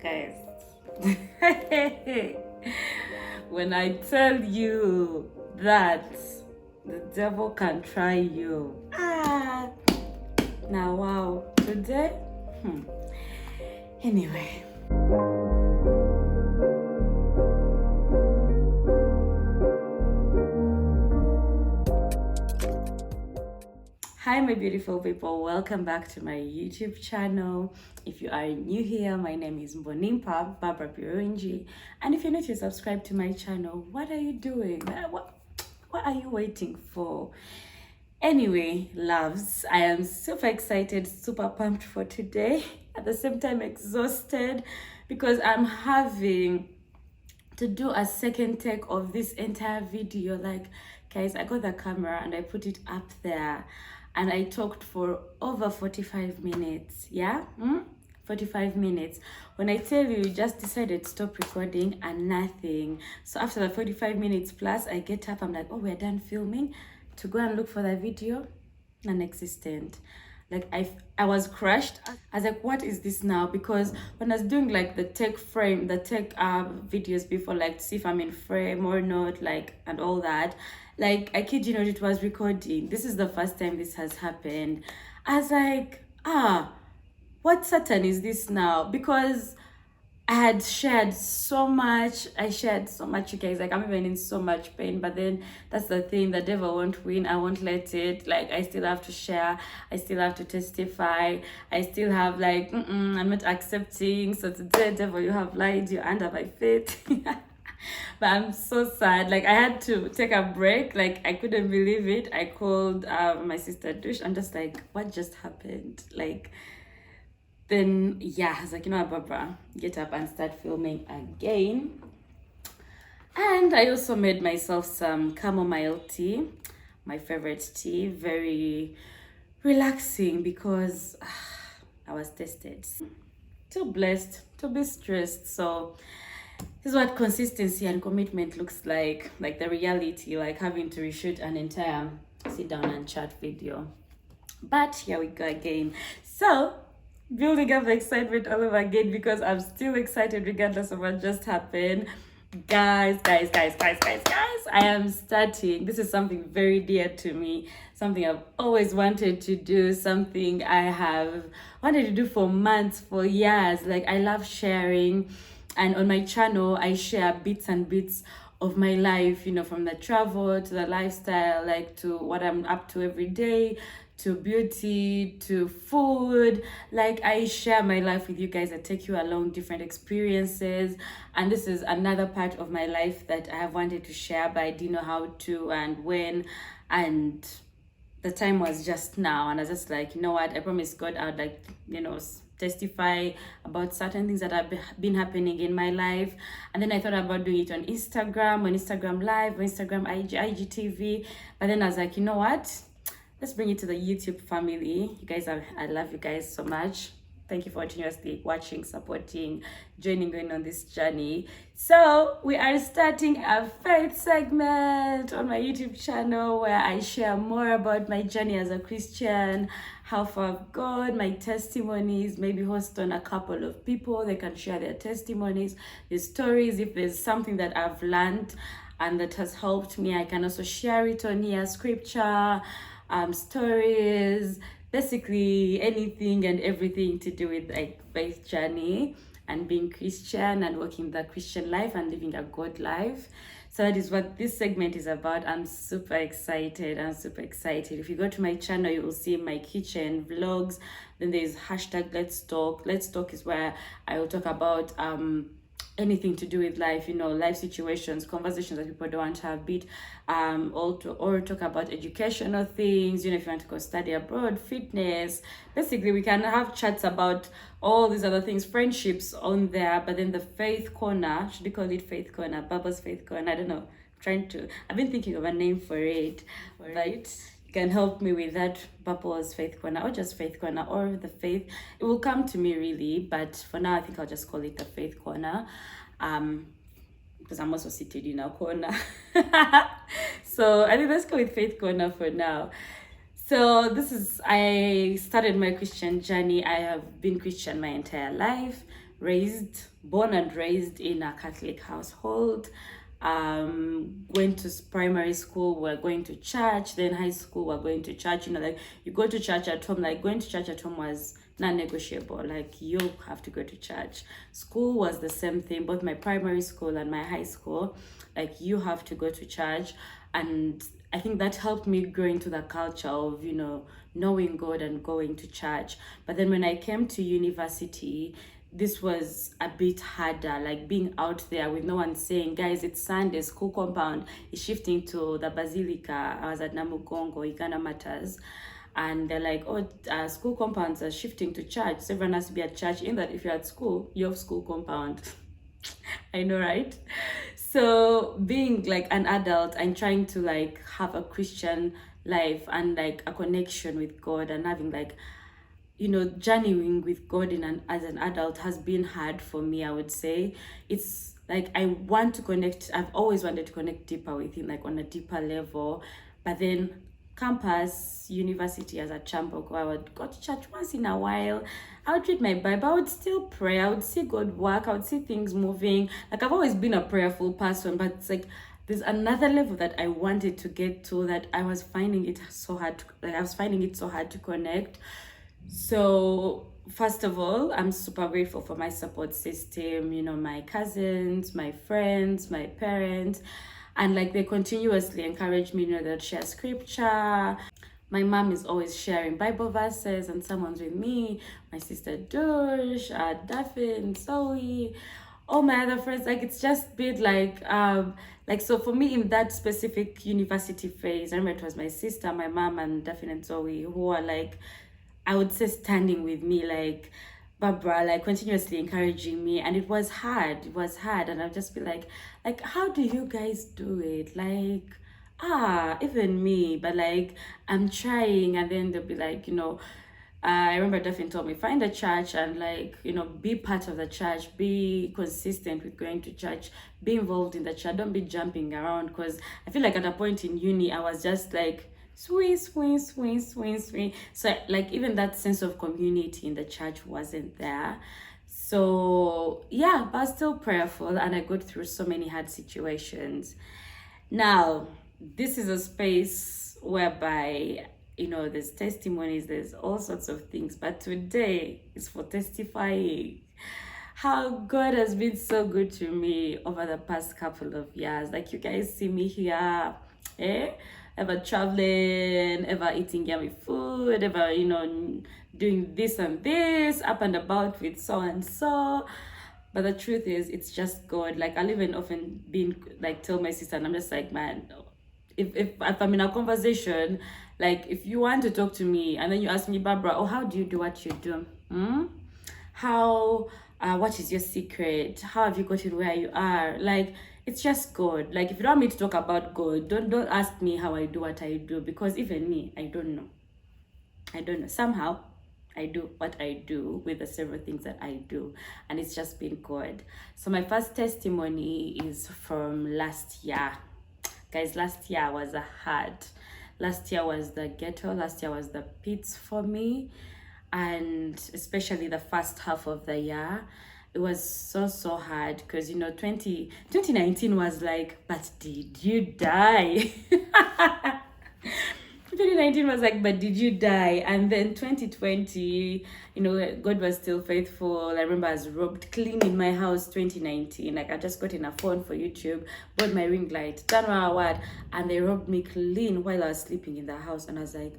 Guys, when I tell you that the devil can try you, now wow, today, anyway. Hi my beautiful people, welcome back to my YouTube channel. If you are new here, my name is Mbonimpa Barbara Birunji, and if you're not yet subscribed to my channel, what are you doing? What are you waiting for? Anyway, loves, I am super excited, super pumped for today, at the same time exhausted because I'm having to do a second take of this entire video. Like, guys, I got the camera and I put it up there and I talked for over 45 minutes. 45 minutes. When I tell you, just decided to stop recording and nothing. So after the 45 minutes plus, I get up, I'm like, oh, we're done filming. To go and look for the video, non-existent. Like I was crushed. I was like, what is this now? Because when I was doing like the tech videos before, like to see if I'm in frame or not, like, and all that, like, I kid you not, it was recording. This is the first time this has happened. I was like, what Satan is this now? Because I had shared so much. You guys. Like, I'm even in so much pain. But then that's the thing. The devil won't win. I won't let it. Like, I still have to share. I still have to testify. I still have like, I'm not accepting. So today, devil, you have lied. You're under my feet. But I'm so sad. Like, I had to take a break. Like, I couldn't believe it. I called my sister Dush. I'm just like, what just happened? Like, then yeah, I was like, you know what, Barbara, get up and start filming again. And I also made myself some chamomile tea, my favorite tea, very relaxing because I was tested. Too blessed to be stressed. So this is what consistency and commitment looks like the reality, like having to reshoot an entire sit down and chat video. But here we go again. So building up the excitement all over again because I'm still excited regardless of what just happened. Guys, I am starting. This is something very dear to me, something I've always wanted to do, something I have wanted to do for months, for years. Like, I love sharing, and on my channel I share bits and bits of my life, you know, from the travel to the lifestyle, like to what I'm up to every day, to beauty, to food. Like, I share my life with you guys. I take you along different experiences, and this is another part of my life that I have wanted to share, but I didn't know how to and when, and the time was just now. And I was just like, you know what, I promised God I would, like, you know, testify about certain things that have been happening in my life. And then I thought about doing it on Instagram Live, on Instagram IGTV. But then I was like, you know what, let's bring it to the YouTube family. You guys, I love you guys so much. Thank you for continuously watching, supporting, joining in on this journey. So we are starting a faith segment on my YouTube channel where I share more about my journey as a Christian, how far I've gone, my testimonies, maybe host on a couple of people. They can share their testimonies, their stories. If there's something that I've learned and that has helped me, I can also share it on here, scripture, stories, basically anything and everything to do with like faith journey and being Christian and working the Christian life and living a God life. So that is what this segment is about. I'm super excited. If you go to my channel, you will see my kitchen vlogs. Then there's hashtag Let's Talk. Let's Talk is where I will talk about anything to do with life, you know, life situations, conversations that people don't want to have, bit or talk about educational things, you know, if you want to go study abroad, fitness. Basically, we can have chats about all these other things, friendships on there. But then the faith corner, should we call it faith corner, Bubba's faith corner? I don't know. I've been thinking of a name for it, right? Can help me with that, Bubba's faith corner, or just faith corner, or the faith. It will come to me really, but for now I think I'll just call it the faith corner, because I'm also seated in a corner. So I think let's go with faith corner for now. So I started my Christian journey. I have been Christian my entire life. born and raised in a Catholic household. Went to primary school, we're going to church, then high school, we're going to church. You know, like you go to church at home, like going to church at home was non-negotiable. Like you have to go to church. School was the same thing, both my primary school and my high school, like you have to go to church. And I think that helped me grow into the culture of, you know, knowing God and going to church. But then when I came to university, this was a bit harder, like being out there with no one saying, guys, it's Sunday, school compound is shifting to the Basilica. I was at Namugongo, Igana Matters. And they're like, oh, school compounds are shifting to church. So everyone has to be at church. In that, if you're at school, you have school compound. I know, right? So being like an adult and trying to like have a Christian life and like a connection with God and having like, you know, journeying with God as an adult has been hard for me, I would say. It's like I want to connect. I've always wanted to connect deeper with Him, like on a deeper level. But then campus, university as a Chamboko, I would go to church once in a while. I would read my Bible. I would still pray. I would see God work. I would see things moving. Like I've always been a prayerful person, but it's like there's another level that I wanted to get to that I was finding it so hard. I was finding it so hard to connect. So first of all, I'm super grateful for my support system, you know, my cousins, my friends, my parents, and like they continuously encourage me, you know, that share scripture. My mom is always sharing Bible verses and someone's with me. My sister Dosh, Daphne, Zoe, all my other friends. Like it's just been like so for me in that specific university phase, I remember it was my sister, my mom, and Daphne and Zoe who are like, I would say, standing with me, like Barbara, like continuously encouraging me. And it was hard. And I'd just be like, how do you guys do it? Like, even me, but like I'm trying. And then they'll be like, you know, I remember Daphne told me, find a church and like, you know, be part of the church, be consistent with going to church, be involved in the church, don't be jumping around. Because I feel like at a point in uni, I was just like, swing. So like even that sense of community in the church wasn't there. So yeah, but I was still prayerful and I got through so many hard situations. Now, this is a space whereby, you know, there's testimonies, there's all sorts of things, but today is for testifying how God has been so good to me over the past couple of years. Like you guys see me here, ever traveling, ever eating yummy food, ever, you know, doing this and this, up and about with so and so. But the truth is, it's just God. Like I'll even often tell my sister, and I'm just like, man, if I'm in a conversation, like if you want to talk to me and then you ask me, Barbara, oh, how do you do what you do? How what is your secret? How have you gotten where you are? Like it's just God. Like if you don't want me to talk about God, don't ask me how I do what I do, because even me, I don't know. Somehow I do what I do with the several things that I do, and it's just been God. So my first testimony is from last year. Guys, last year was hard. Last year was the ghetto. Last year was the pits for me, and especially the first half of the year. It was so hard because, you know, 2019 was like, but did you die? 2019 was like, but did you die? And then 2020, you know, God was still faithful. I remember I was robbed clean in my house 2019. Like I just got in a phone for YouTube, bought my ring light, done what, and they robbed me clean while I was sleeping in the house. And I was like,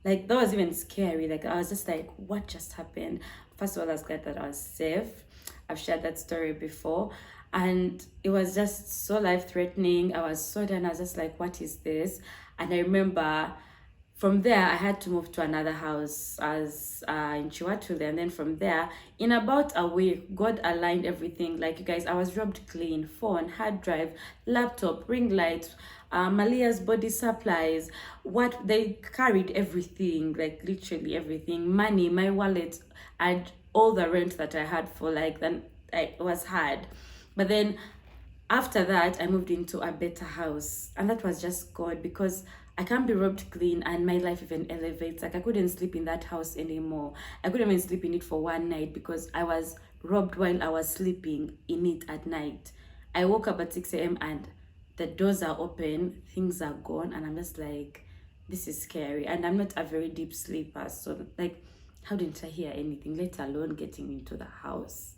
like that was even scary. Like I was just like, what just happened? First of all, I was glad that I was safe. I've shared that story before. And it was just so life-threatening. I was so done. I was just like, what is this? And I remember from there, I had to move to another house as in Chiwatule. And then from there, in about a week, God aligned everything. Like you guys, I was robbed clean. Phone, hard drive, laptop, ring light, Malia's body supplies. What they carried everything, like literally everything. Money, my wallet, and all the rent that I had for like then it was hard. But then after that, I moved into a better house, and that was just God, because I can't be robbed clean and my life even elevates. Like I couldn't sleep in that house anymore. I couldn't even sleep in it for one night because I was robbed while I was sleeping in it at night. I woke up at 6 a.m. and the doors are open, things are gone, and I'm just like, this is scary. And I'm not a very deep sleeper, so like, how didn't I hear anything, let alone getting into the house?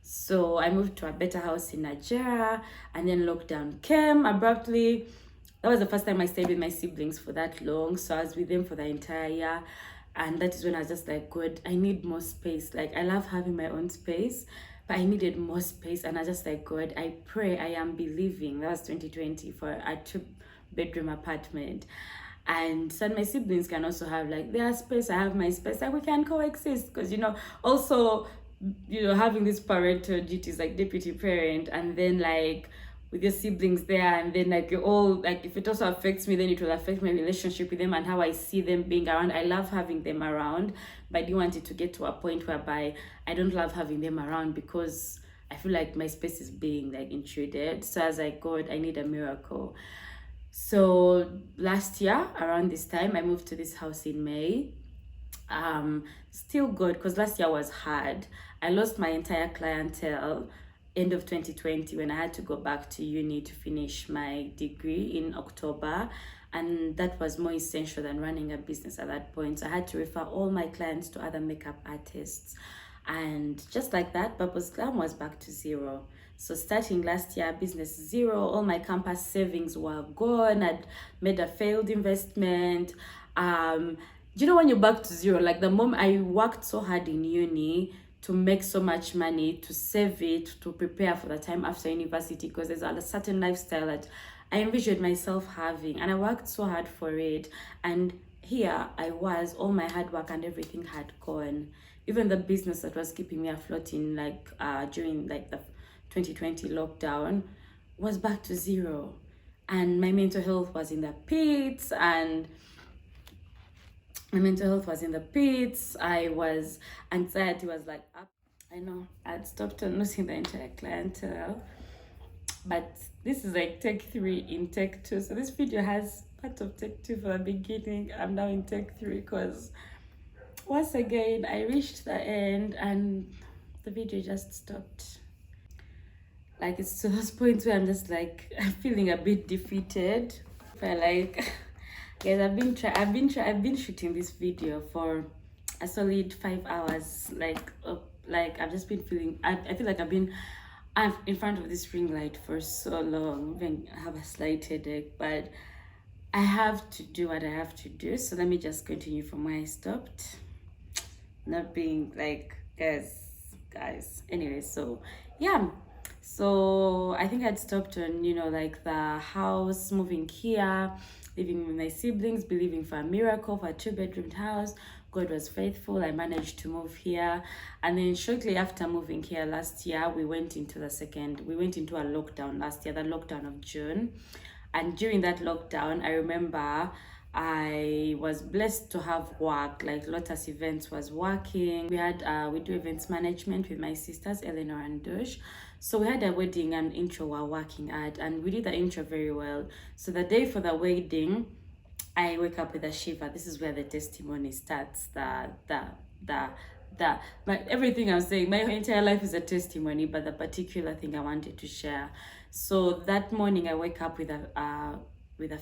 So I moved to a better house in Nigeria, and then lockdown came abruptly. That was the first time I stayed with my siblings for that long. So I was with them for the entire year. And that is when I was just like, good, I need more space. Like, I love having my own space, but I needed more space. And I just like, God, I pray, I am believing. That was 2020 for a 2-bedroom apartment. And so my siblings can also have like their space, I have my space, like we can coexist. Because, also, having this parental duties like deputy parent, and then like with your siblings there, and then like you're all like, if it also affects me, then it will affect my relationship with them and how I see them being around. I love having them around, but I didn't want it to get to a point whereby I don't love having them around because I feel like my space is being like intruded. So I was like, God, I need a miracle. So last year around this time, I moved to this house in May. Still good because last year was hard. I lost my entire clientele end of 2020 when I had to go back to uni to finish my degree in October, and that was more essential than running a business at that point. So I had to refer all my clients to other makeup artists, and just like that, Purpose Glam was back to zero. So starting last year, business zero, all my campus savings were gone. I'd made a failed investment. When you're back to zero, like the moment I worked so hard in uni to make so much money, to save it, to prepare for the time after university, because there's a certain lifestyle that I envisioned myself having, and I worked so hard for it. And here I was, all my hard work and everything had gone. Even the business that was keeping me afloat in during like the 2020 lockdown was back to zero. And my mental health was in the pits, anxiety was like up. I know I'd stopped on losing the entire clientele, but this is like take 3 in take 2. So this video has part of take 2 for the beginning. I'm now in take 3 because once again I reached the end and the video just stopped. Like, it's to those points where I'm just like, I'm feeling a bit defeated. But like, guys, I've been shooting this video for a solid 5 hours. Like I've just been feeling, I feel like I'm in front of this ring light for so long. Even I have a slight headache, but I have to do what I have to do. So let me just continue from where I stopped. Not being like, guys. Anyway, so yeah. So I think I'd stopped on, like the house, moving here, living with my siblings, believing for a miracle for a 2-bedroom house. God was faithful. I managed to move here. And then shortly after moving here last year, we went into a lockdown last year, the lockdown of June. And during that lockdown, I remember I was blessed to have work, like Lotus Events was working. We do events management with my sisters, Eleanor and Dosh. So we had a wedding and intro we're working at, and we did the intro very well. So the day for the wedding, I wake up with a shiver. This is where the testimony starts. Everything I'm saying, my entire life is a testimony, but the particular thing I wanted to share. So that morning I wake up with a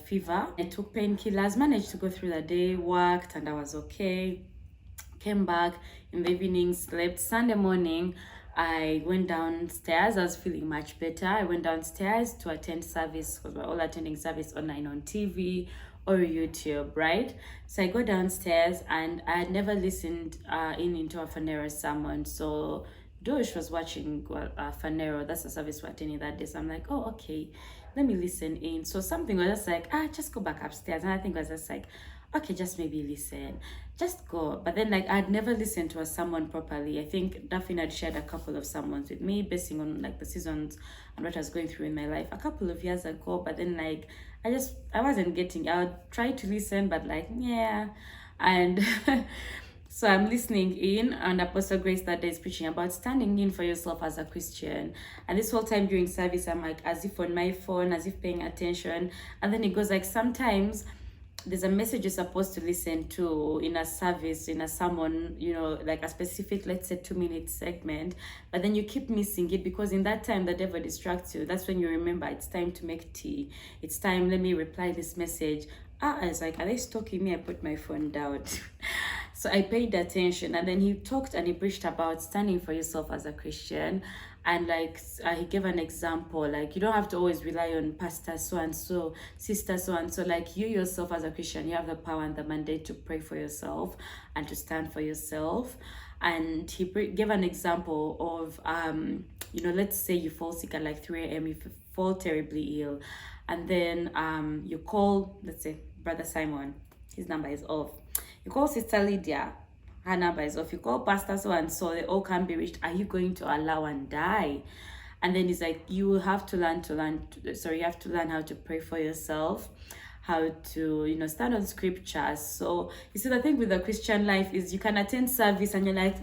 fever. I took painkillers, managed to go through the day, worked, and I was okay. Came back in the evening, slept. Sunday morning, I went downstairs. I was feeling much better. I went downstairs to attend service because we're all attending service online on TV or YouTube, right? So I go downstairs and I had never listened into a Fanero sermon. So Dosh was watching Fanero. That's the service we're attending that day. So I'm like, oh, okay, let me listen in. So something was just like, just go back upstairs. And I think I was just like, okay, just maybe listen, just go. But then like I'd never listened to a sermon properly. I think Daphne had shared a couple of sermons with me basing on like the seasons and what I was going through in my life a couple of years ago. But then like I wasn't getting, I would try to listen, but like, yeah. And so I'm listening in, and Apostle Grace that day is preaching about standing in for yourself as a Christian. And this whole time during service, I'm like as if on my phone, as if paying attention. And then it goes like, sometimes there's a message you're supposed to listen to in a service, in a sermon, you know, like a specific, let's say 2 minute segment, but then you keep missing it because in that time the devil distracts you. That's when you remember it's time to make tea. It's time, let me reply this message. I was like, are they stalking me? I put my phone down. So I paid attention, and then he talked and he preached about standing for yourself as a Christian. And like he gave an example, like you don't have to always rely on pastor so and so, sister so and so. Like you yourself as a Christian, you have the power and the mandate to pray for yourself and to stand for yourself. And he gave an example of you know, let's say you fall sick at like 3 a.m. you fall terribly ill, and then you call, let's say, Brother Simon, his number is off. You call Sister Lydia, her number is off. You call Pastor so and so, they all can be reached. Are you going to allow and die? And then he's like, you have to learn you have to learn how to pray for yourself, how to, you know, stand on scriptures. So you see, the thing with the Christian life is you can attend service and you're like,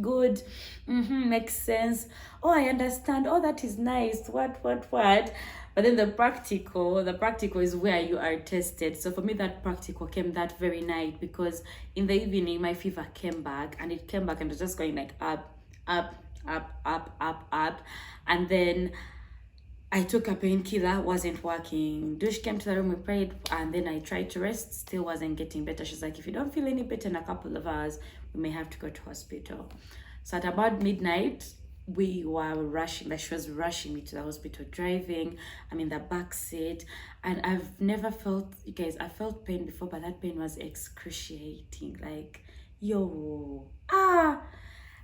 good, makes sense. Oh, I understand. Oh, that is nice. What? But then the practical is where you are tested. So for me, that practical came that very night, because in the evening my fever came back, and it was just going like up, and then I took a painkiller, wasn't working. Dush came to the room, we prayed, and then I tried to rest, still wasn't getting better. She's like, if you don't feel any better in a couple of hours, we may have to go to hospital. So at about midnight, we were rushing, like she was rushing me to the hospital, driving. I'm in the back seat, and I've never felt, you guys, I felt pain before, but that pain was excruciating. Like,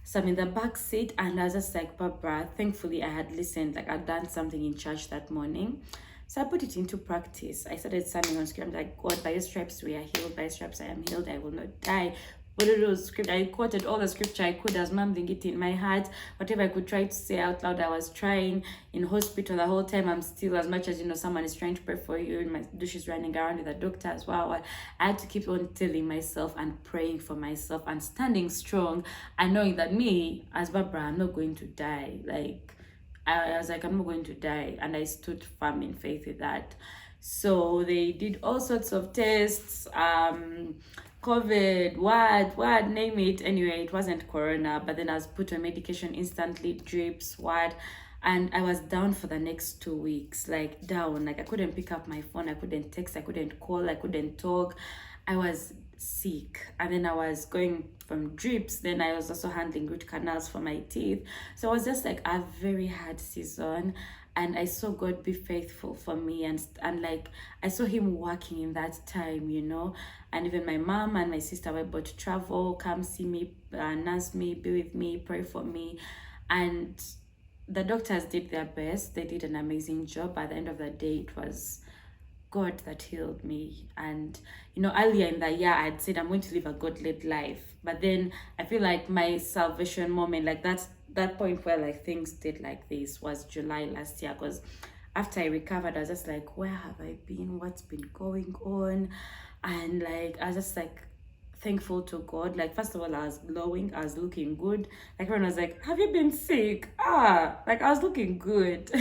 So I'm in the back seat, and I was just like, Barbara, thankfully I had listened, like I'd done something in church that morning. So I put it into practice. I started standing on scripture. I'm like, God, by your stripes we are healed, by your stripes I am healed, I will not die. I quoted all the scripture I could. I was mumbling it in my heart. Whatever I could try to say out loud, I was trying. In hospital the whole time, I'm still, as much as, you know, someone is trying to pray for you, and my douche is running around with the doctor as well. I had to keep on telling myself and praying for myself and standing strong and knowing that me, as Barbara, I'm not going to die. Like, I was like, I'm not going to die. And I stood firm in faith with that. So they did all sorts of tests, COVID, what, name it. Anyway, it wasn't corona, but then I was put on medication instantly, drips, and I was down for the next 2 weeks, like down. Like I couldn't pick up my phone, I couldn't text, I couldn't call, I couldn't talk. I was sick, and then I was going from drips, then I was also handling root canals for my teeth. So it was just like a very hard season, and I saw God be faithful for me, and like I saw him working in that time, you know. And even my mom and my sister were able to travel, come see me, nurse me, be with me, pray for me. And the doctors did their best. They did an amazing job. By the end of the day, it was God that healed me. And, you know, earlier in the year, I'd said I'm going to live a God-led life. But then I feel like my salvation moment, like that point where like things did like this, was July last year. Because after I recovered, I was just like, where have I been? What's been going on? And like, I was just like thankful to God. Like, first of all, I was glowing, I was looking good. Like, everyone was like, have you been sick? Like I was looking good.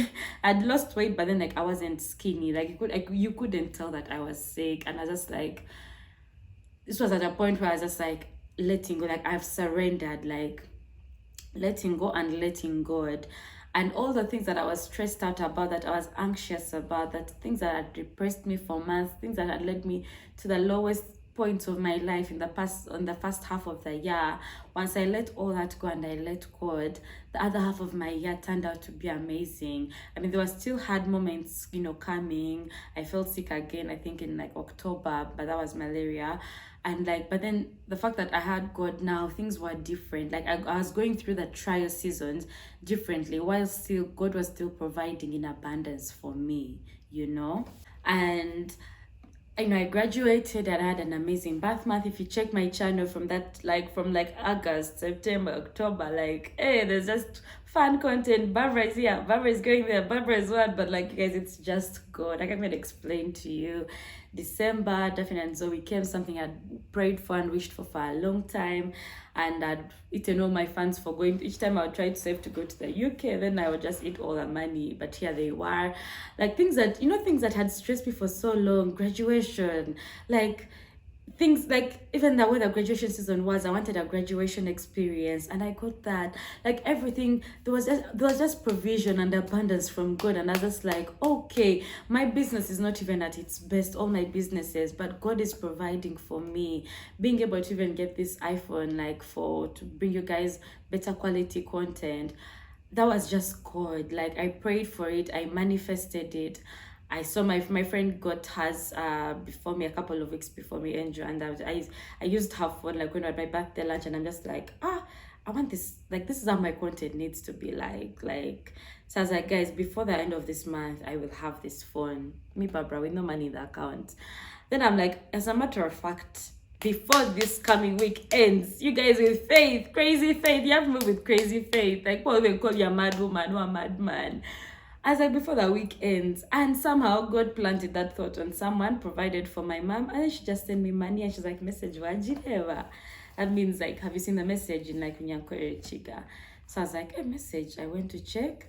I'd lost weight, but then like I wasn't skinny. Like you couldn't tell that I was sick. And I was just like, this was at a point where I was just like letting go. Like I've surrendered, like letting go and letting God. And all the things that I was stressed out about, that I was anxious about, that things that had depressed me for months, things that had led me to the lowest points of my life in the first half of the year, once I let all that go and I let God, the other half of my year turned out to be amazing. I mean, there were still hard moments, you know, coming. I felt sick again, I think in like October, but that was malaria. And like, but then the fact that I had God now, things were different. Like I was going through the trial seasons differently, while still God was still providing in abundance for me, you know. And you know, I graduated and I had an amazing birth month. If you check my channel from August, September, October, like, hey, there's just fun content. Barbara is here. Barbara is going there. Barbara is what? But like, you guys, it's just good. I can't even explain to you. December, Daphne and Zoe came, something I'd prayed for and wished for a long time. And I'd eaten all my funds for going. Each time I would try to save to go to the UK, then I would just eat all the money. But here they were. Like things that, things that had stressed me for so long. Graduation. Like, things like even the way the graduation season was, I wanted a graduation experience and I got that. Like everything, there was just provision and abundance from God, and I was just like, okay, my business is not even at its best, all my businesses, but God is providing for me. Being able to even get this iPhone, like to bring you guys better quality content, that was just God. Like I prayed for it, I manifested it. I saw my friend got hers before me, a couple of weeks before me, Andrew, and I used her phone like when I had my birthday lunch, and I'm just like, I want this, like this is how my content needs to be like. So I was like, guys, before the end of this month, I will have this phone. Me, Barbara, with no money in the account. Then I'm like, as a matter of fact, before this coming week ends, you guys with faith, crazy faith, you have to move with crazy faith. Like, what they call you a mad woman or a madman. I was like, before the week ends, and somehow God planted that thought on someone, provided for my mom, and then she just sent me money, and she's like, message wajireva. That means like, have you seen the message in like Unyankore Chiga? So I was like, a message. I went to check.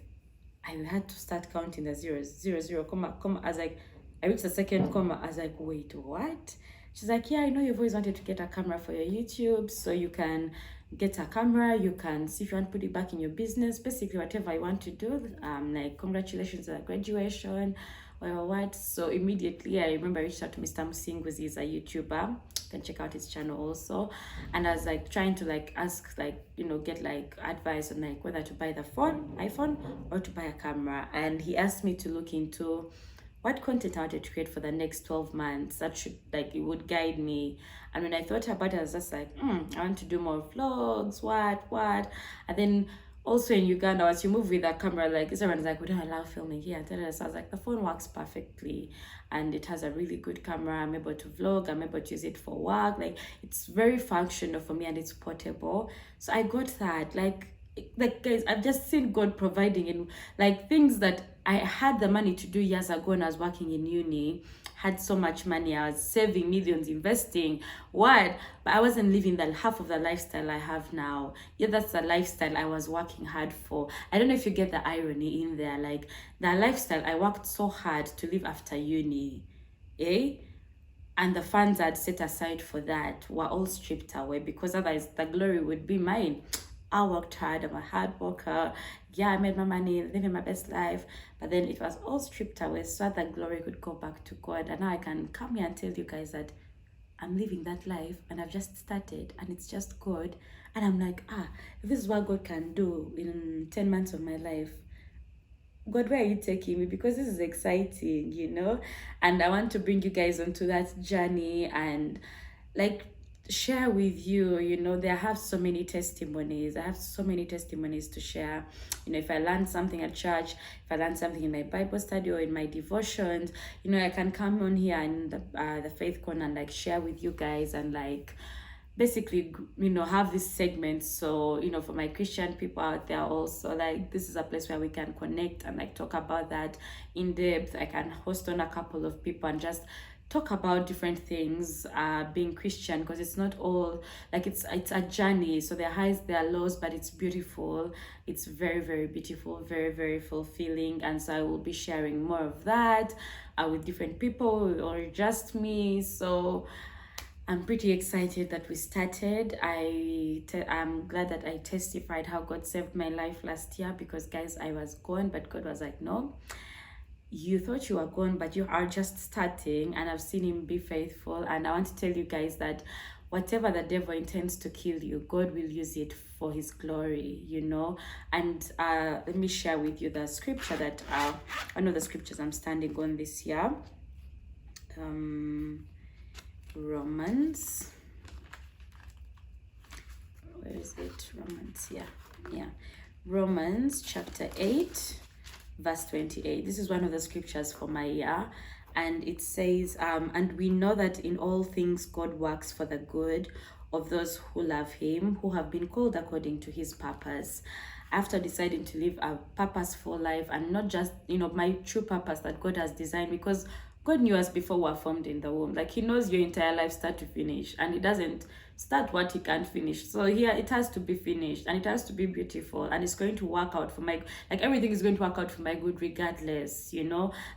I had to start counting the zeros, zero, zero, comma, comma. I was like, I reached the second comma. I was like, wait, what? She's like, yeah, I know you've always wanted to get a camera for your YouTube, so you can get a camera, you can see if you want to put it back in your business, basically whatever you want to do. Like congratulations on graduation or what. So immediately I remember I reached out to Mr. Musinguzi, he's a YouTuber, you can check out his channel also, and I was like trying to like ask, like, get like advice on like whether to buy the iPhone or to buy a camera. And he asked me to look into what content I wanted to create for the next 12 months that should, like, it would guide me. And when I thought about it, I was just like, I want to do more vlogs, what. And then also in Uganda, once you move with a camera, like, everyone's like, we don't allow filming here. So I was like, the phone works perfectly and it has a really good camera. I'm able to vlog, I'm able to use it for work. Like, it's very functional for me and it's portable. So I got that. Like guys, I've just seen God providing in like things that I had the money to do years ago when I was working in uni. Had so much money, I was saving millions, investing, but I wasn't living the half of the lifestyle I have now. Yeah, that's the lifestyle I was working hard for. I don't know if you get the irony in there. Like, the lifestyle I worked so hard to live after uni, and the funds I'd set aside for that were all stripped away, because otherwise the glory would be mine. I worked hard, I'm a hard worker. Yeah, I made my money, living my best life. But then it was all stripped away so that glory could go back to God. And now I can come here and tell you guys that I'm living that life and I've just started and it's just good. And I'm like, if this is what God can do in 10 months of my life, God, where are you taking me? Because this is exciting, And I want to bring you guys onto that journey and like share with you. I have so many testimonies. I have so many testimonies to share. If I learned something at church, if I learned something in my Bible study or in my devotions, I can come on here in the Faith Corner and like share with you guys and like basically have this segment. So for my Christian people out there also, like, this is a place where we can connect and like talk about that in depth. I can host on a couple of people and just talk about different things, being Christian, because it's not all like it's a journey. So there are highs, there are lows, but it's beautiful. It's very, very beautiful, very, very fulfilling. And so I will be sharing more of that with different people or just me. So I'm pretty excited that we started. I'm glad that I testified how God saved my life last year, because guys, I was gone, but God was like, no, you thought you were gone, but you are just starting, and I've seen him be faithful. And I want to tell you guys that whatever the devil intends to kill you, God will use it for his glory, And let me share with you the scripture that one of the scriptures I'm standing on this year. Romans, where is it? Romans, yeah. Romans chapter 8 verse 28. This is one of the scriptures for my year, and it says, and we know that in all things God works for the good of those who love him, who have been called according to his purpose. After deciding to live a purposeful life, and not just, my true purpose that God has designed, because God knew us before we were formed in the womb. Like, he knows your entire life start to finish, and he doesn't start what he can't finish. So here it has to be finished, and it has to be beautiful, and it's going to work out for my, like, everything is going to work out for my good regardless,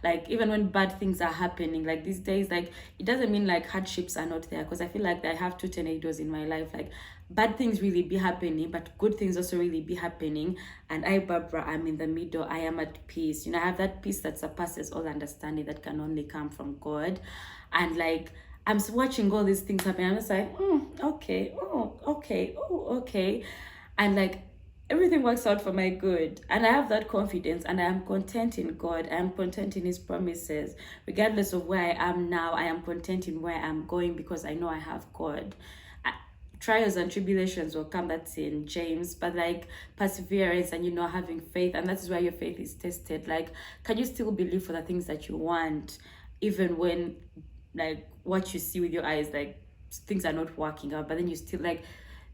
like, even when bad things are happening, like these days, like, it doesn't mean like hardships are not there, because I feel like I have two tornadoes in my life. Like, bad things really be happening, but good things also really be happening. And I, Barbara, I'm in the middle. I am at peace. I have that peace that surpasses all understanding, that can only come from God. And like, I'm watching all these things happen. I'm just like, okay, oh, okay, oh, okay. And like, everything works out for my good. And I have that confidence, and I am content in God. I am content in his promises. Regardless of where I am now, I am content in where I'm going, because I know I have God. Trials and tribulations will come, that's in James, but like, perseverance and having faith, and that's where your faith is tested. Like, can you still believe for the things that you want, even when like what you see with your eyes, like, things are not working out, but then you still, like,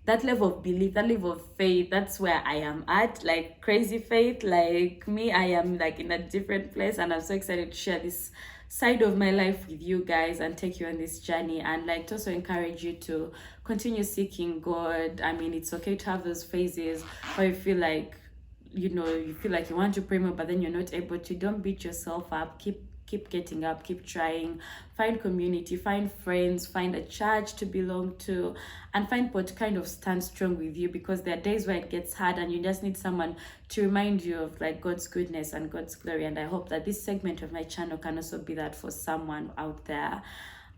that level of belief, that level of faith, that's where I am at. Like, crazy faith, like me, I am like in a different place, and I'm so excited to share this side of my life with you guys and take you on this journey, and like, to also encourage you to continue seeking God. I mean, it's okay to have those phases where you feel like, you feel like you want to pray more, but then you're not able to. Don't beat yourself up. Keep getting up, keep trying, find community, find friends, find a church to belong to, and find what kind of stand strong with you, because there are days where it gets hard and you just need someone to remind you of like God's goodness and God's glory. And I hope that this segment of my channel can also be that for someone out there.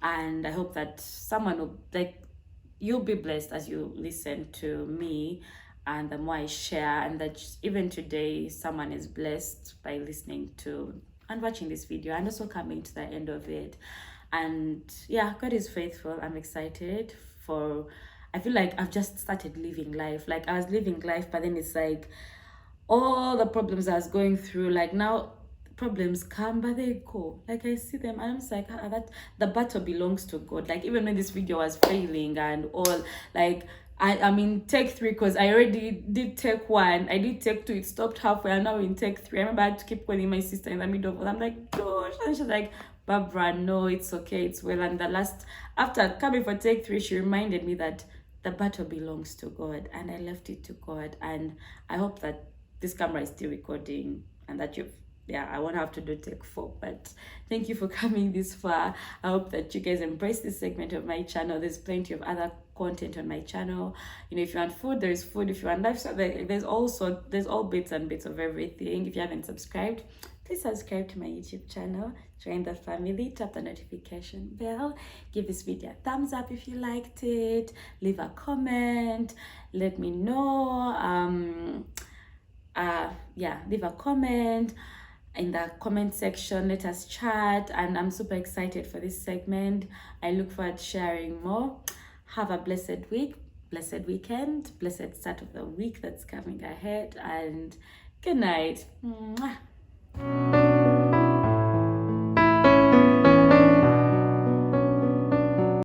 And I hope that someone will, like, you'll be blessed as you listen to me and the more I share, and that even today someone is blessed by listening to and watching this video, and also coming to the end of it. And yeah, God is faithful. I'm excited for, I feel like I've just started living life. Like, I was living life, but then it's like all the problems I was going through, like, now problems come but they go. Like, I see them and I'm just like, that the battle belongs to God. Like, even when this video was failing and all, like, I'm in take 3, because I already did take 1. I did take 2. It stopped halfway. I'm now in take 3. I remember I had to keep calling my sister in the middle of it. I'm like, gosh. And she's like, Barbara, no, it's okay. It's well. And after coming for take 3, she reminded me that the battle belongs to God. And I left it to God. And I hope that this camera is still recording, and that I won't have to do take 4. But thank you for coming this far. I hope that you guys embrace this segment of my channel. There's plenty of other content on my channel. If you want food, there's food. If you want lifestyle, there's all bits and bits of everything. If you haven't subscribed, please subscribe to my YouTube channel, join the family, tap the notification bell, give this video a thumbs up if you liked it, leave a comment, let me know. Leave a comment in the comment section. Let us chat, and I'm super excited for this segment. I look forward to sharing more. Have a blessed week, blessed weekend, blessed start of the week that's coming ahead, and good night. Mwah.